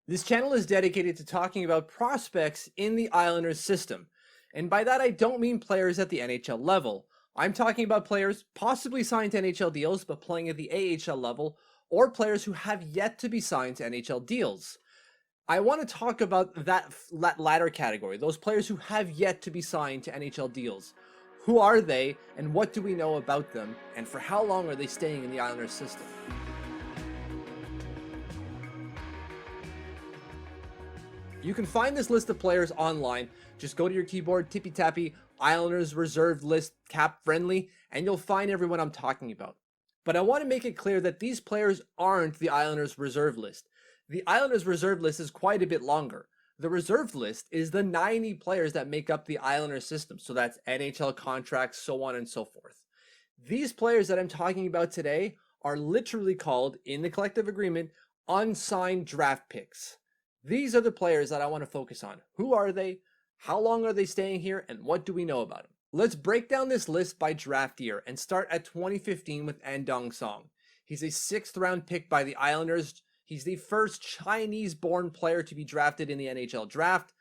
This channel is dedicated to talking about prospects in the Islanders system. And by that, I don't mean players at the NHL level. I'm talking about players possibly signed to NHL deals but playing at the AHL level, or players who have yet to be signed to NHL deals. I want to talk about that latter category, those players who have yet to be signed to NHL deals. Who are they, and what do we know about them, and for how long are they staying in the Islanders system? You can find this list of players online. Just go to your keyboard, tippy tappy, Islanders reserved list, cap friendly, and you'll find everyone I'm talking about. But I want to make it clear that these players aren't the Islanders reserve list. The Islanders reserve list is quite a bit longer. The reserve list is the 90 players that make up the Islanders system. So that's NHL contracts, so on and so forth. These players that I'm talking about today are literally called, in the collective agreement, unsigned draft picks. These are the players that I want to focus on. Who are they? How long are they staying here? And what do we know about them? Let's break down this list by draft year and start at 2015 with Andong Song. He's a 6th round pick by the Islanders. He's the first Chinese-born player to be drafted in the NHL draft,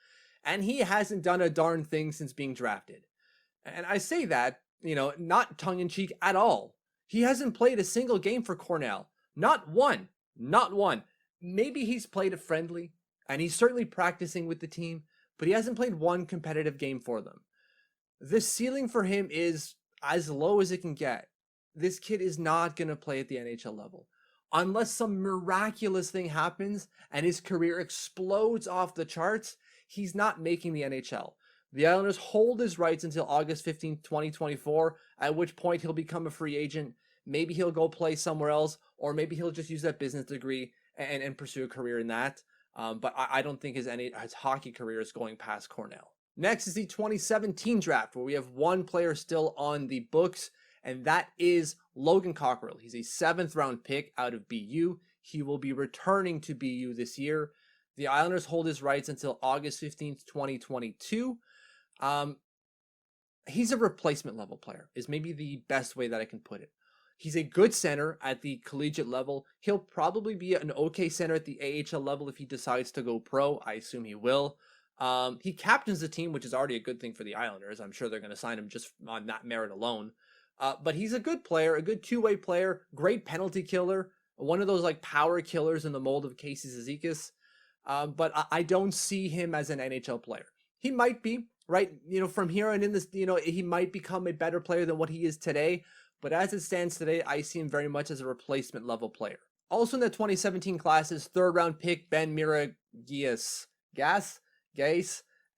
and he hasn't done a darn thing since being drafted. And I say that, not tongue-in-cheek at all. He hasn't played a single game for Cornell. Not one. Not one. Maybe he's played a friendly, and he's certainly practicing with the team, but he hasn't played one competitive game for them. The ceiling for him is as low as it can get. This kid is not going to play at the NHL level. Unless some miraculous thing happens and his career explodes off the charts, he's not making the NHL. The Islanders hold his rights until August 15th, 2024, at which point he'll become a free agent. Maybe he'll go play somewhere else, or maybe he'll just use that business degree and pursue a career in that. But I don't think his hockey career is going past Cornell. Next is the 2017 draft, where we have one player still on the books, and that is Logan Cockrell. He's a 7th round pick out of BU. He will be returning to BU this year. The Islanders hold his rights until August 15th, 2022. He's a replacement level player, is maybe the best way that I can put it. He's a good center at the collegiate level. He'll probably be an okay center at the AHL level if he decides to go pro. I assume he will. He captains the team, which is already a good thing for the Islanders. I'm sure they're going to sign him just on that merit alone. But he's a good player, a good two-way player, great penalty killer, one of those like power killers in the mold of Casey Zizekas. But I don't see him as an NHL player. He might be, right? From here on in this, he might become a better player than what he is today. But as it stands today, I see him very much as a replacement level player. Also in the 2017 class is 3rd round pick Ben Miragias. Gase?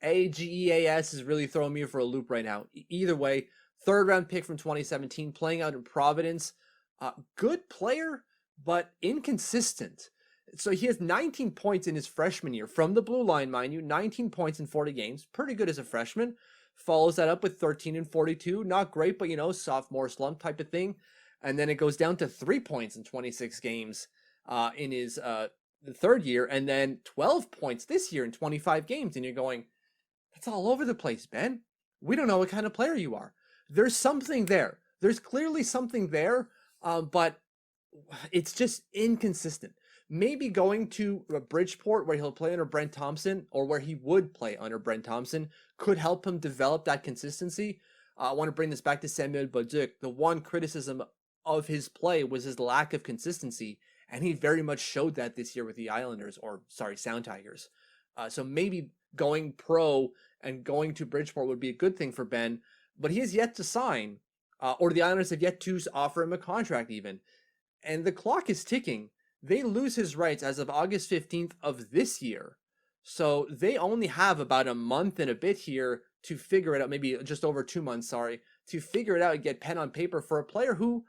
Ageas is really throwing me for a loop right now. Either way, 3rd round pick from 2017, playing out in Providence. Good player, but inconsistent. So he has 19 points in his freshman year from the blue line, mind you, 19 points in 40 games. Pretty good as a freshman. Follows that up with 13 and 42. Not great, but sophomore slump type of thing. And then it goes down to 3 points in 26 games in his the 3rd year, and then 12 points this year in 25 games. And you're going, that's all over the place, Ben. We don't know what kind of player you are. There's something there. There's clearly something there, but it's just inconsistent. Maybe going to Bridgeport, where he'll play under Brent Thompson, or where he would play under Brent Thompson, could help him develop that consistency. I want to bring this back to Samuel Bolduc. The one criticism of his play was his lack of consistency, and he very much showed that this year with the Islanders, Sound Tigers. So maybe going pro and going to Bridgeport would be a good thing for Ben, but he has yet to sign, or the Islanders have yet to offer him a contract even. And the clock is ticking. They lose his rights as of August 15th of this year. So they only have about a month and a bit here to figure it out, maybe just over 2 months, to figure it out and get pen on paper for a player who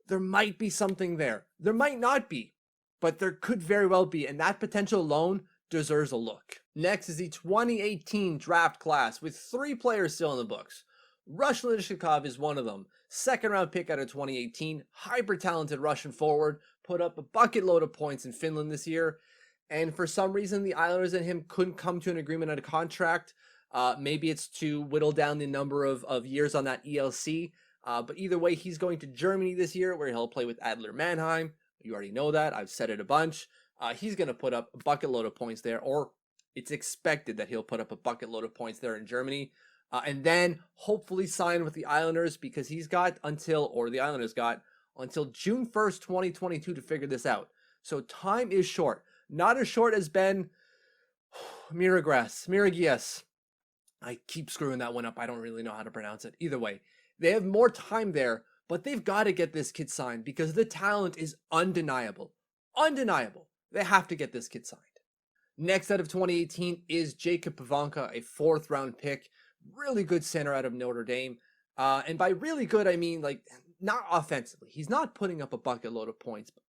there might be something there. There might not be, but there could very well be, and that potential alone deserves a look. Next is the 2018 draft class with 3 players still in the books. Ruslan Lishikov is one of them. 2nd round pick out of 2018. Hyper talented Russian forward. Put up a bucket load of points in Finland this year. And for some reason, the Islanders and him couldn't come to an agreement on a contract. Maybe it's to whittle down the number of years on that ELC. But either way, he's going to Germany this year, where he'll play with Adler Mannheim. You already know that. I've said it a bunch. He's going to put up a bucket load of points there, or it's expected that he'll put up a bucket load of points there in Germany. And then hopefully sign with the Islanders because the Islanders got until June 1st, 2022 to figure this out. So time is short. Not as short as Ben Miragias. I keep screwing that one up. I don't really know how to pronounce it. Either way, they have more time there, but they've got to get this kid signed because the talent is undeniable. Undeniable. They have to get this kid signed. Next out of 2018 is Jacob Pavanka, a 4th round pick. Really good center out of Notre Dame. And by really good, I mean like not offensively. He's not putting up a bucket load of points, but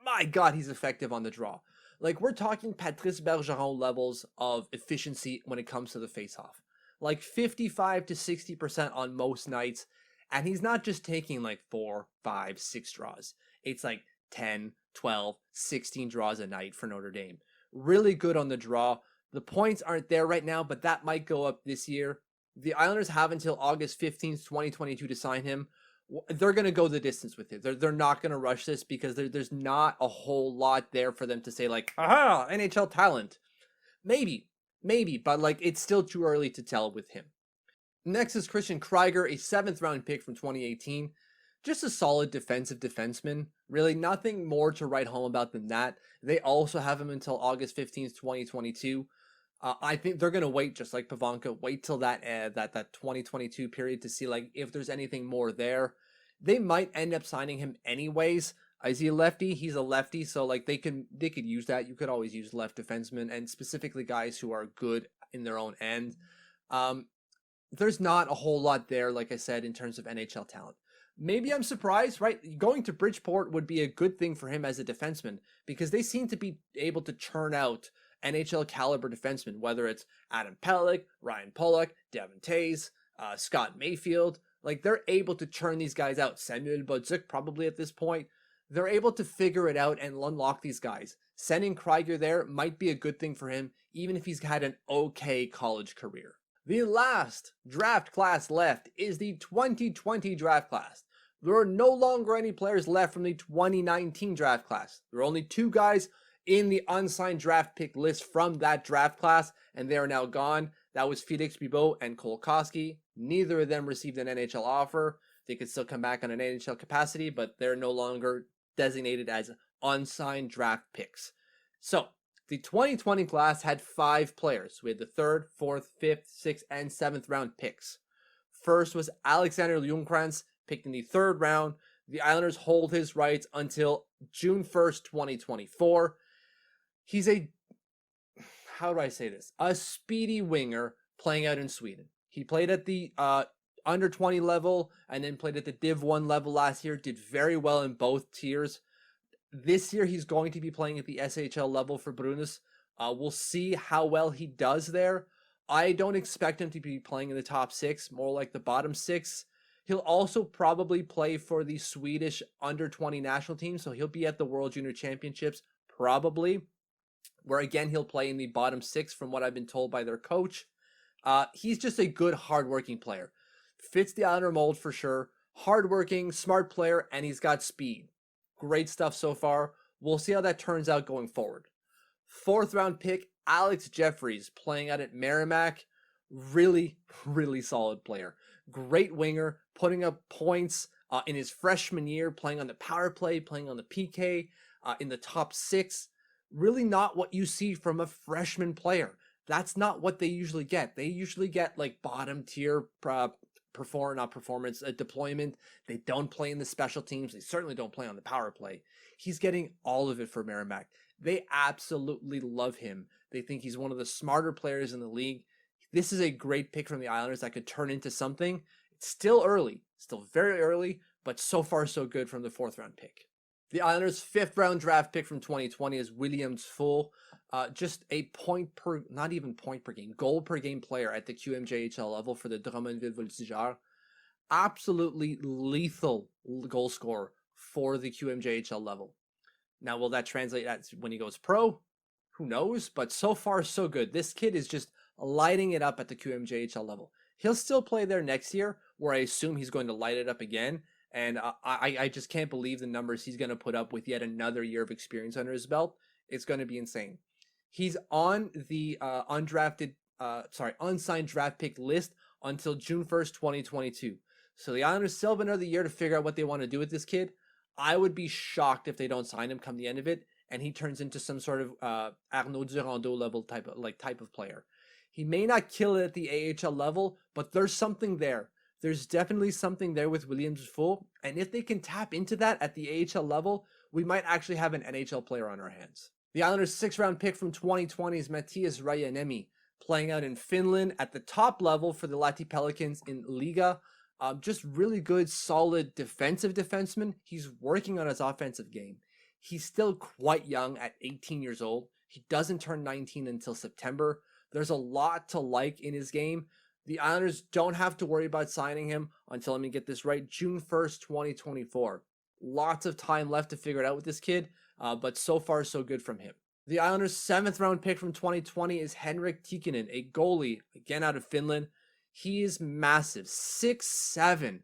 my God, he's effective on the draw. Like we're talking Patrice Bergeron levels of efficiency when it comes to the faceoff. Like 55 to 60% on most nights. And he's not just taking like 4, 5, 6 draws. It's like 10, 12, 16 draws a night for Notre Dame. Really good on the draw. The points aren't there right now, but that might go up this year. The Islanders have until August 15th, 2022 to sign him. They're going to go the distance with it. They're not going to rush this because there's not a whole lot there for them to say like, aha, NHL talent. Maybe, but like it's still too early to tell with him. Next is Christian Krieger, a 7th round pick from 2018. Just a solid defensive defenseman. Really nothing more to write home about than that. They also have him until August 15th, 2022. I think they're going to wait, just like Pavanka, wait till that 2022 period to see like if there's anything more there. They might end up signing him anyways. Is he a lefty? He's a lefty, so like they could use that. You could always use left defensemen, and specifically guys who are good in their own end. There's not a whole lot there, like I said, in terms of NHL talent. Maybe I'm surprised, right? Going to Bridgeport would be a good thing for him as a defenseman because they seem to be able to churn out NHL caliber defensemen, whether it's Adam Pelech, Ryan Pollock, Devin Tays, Scott Mayfield. Like they're able to churn these guys out. Samuel Bodzik probably at this point. They're able to figure it out and unlock these guys. Sending Krieger there might be a good thing for him, even if he's had an okay college career. The last draft class left is the 2020 draft class. There are no longer any players left from the 2019 draft class. There are only 2 guys in the unsigned draft pick list from that draft class, and they are now gone. That was Felix Bibeau and Cole Koski. Neither of them received an NHL offer. They could still come back on an NHL capacity, but they're no longer designated as unsigned draft picks. So, the 2020 class had 5 players. We had the 3rd, 4th, 5th, 6th, and 7th round picks. First was Alexander Ljungcrantz, picked in the 3rd round. The Islanders hold his rights until June 1st, 2024. He's a speedy winger playing out in Sweden. He played at the under 20 level and then played at the Div 1 level last year, did very well in both tiers. This year he's going to be playing at the SHL level for Brunus. We'll see how well he does there. I don't expect him to be playing in the top 6, more like the bottom 6. He'll also probably play for the Swedish under 20 national team, so he'll be at the World Junior Championships probably, where again he'll play in the bottom 6 from what I've been told by their coach. He's just a good, hardworking player. Fits the Islander mold for sure. Hardworking, smart player, and he's got speed. Great stuff so far. We'll see how that turns out going forward. 4th round pick, Alex Jeffries, playing out at Merrimack. Really, really solid player. Great winger, putting up points in his freshman year, playing on the power play, playing on the PK, in the top 6. Really not what you see from a freshman player. That's not what they usually get. They usually get like bottom tier deployment. They don't play in the special teams. They certainly don't play on the power play. He's getting all of it for Merrimack. They absolutely love him. They think he's one of the smarter players in the league. This is a great pick from the Islanders that could turn into something. It's still early, still very early, but so far so good from the 4th round pick. The Islanders' 5th round draft pick from 2020 is William Full. Just a goal per game player at the QMJHL level for the Drummondville Voltigeurs. Absolutely lethal goal scorer for the QMJHL level. Now, will that translate when he goes pro? Who knows? But so far, so good. This kid is just lighting it up at the QMJHL level. He'll still play there next year, where I assume he's going to light it up again. And I just can't believe the numbers he's going to put up with yet another year of experience under his belt. it's going to be insane. He's on the unsigned draft pick list until June 1st, 2022. So the Islanders still have another year to figure out what they want to do with this kid. I would be shocked if they don't sign him come the end of it, and he turns into some sort of Arnaud Durando level type of player. He may not kill it at the AHL level, but there's something there. There's definitely something there with Williams Full, and if they can tap into that at the AHL level, we might actually have an NHL player on our hands. The Islanders' 6th-round pick from 2020 is Matias Rajaniemi, playing out in Finland at the top level for the Lahti Pelicans in Liga. Just really good, solid defensive defenseman. He's working on his offensive game. He's still quite young at 18 years old. He doesn't turn 19 until September. There's a lot to like in his game. The Islanders don't have to worry about signing him until, let me get this right, June 1st, 2024. Lots of time left to figure it out with this kid, but so far so good from him. The Islanders' 7th-round pick from 2020 is Henrik Tikkanen, a goalie, again out of Finland. He is massive, 6'7",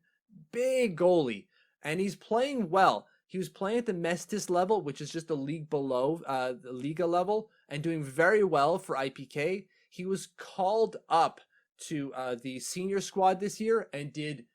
big goalie, and he's playing well. He was playing at the Mestis level, which is just the league below the Liga level, and doing very well for IPK. He was called up to the senior squad this year and did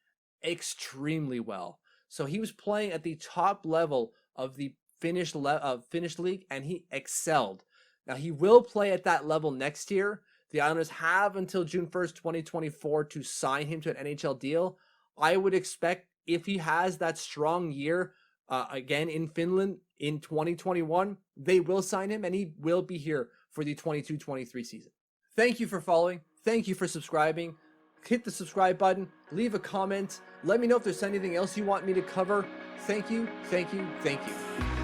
extremely well. So he was playing at the top level of the Finnish league, and he excelled. Now, he will play at that level next year. The Islanders have until June 1st, 2024 to sign him to an NHL deal. I would expect if he has that strong year again in Finland in 2021, they will sign him and he will be here for the 22-23 season. Thank you for following. Thank you for subscribing. Hit the subscribe button. Leave a comment. Let me know if there's anything else you want me to cover. Thank you, thank you, thank you.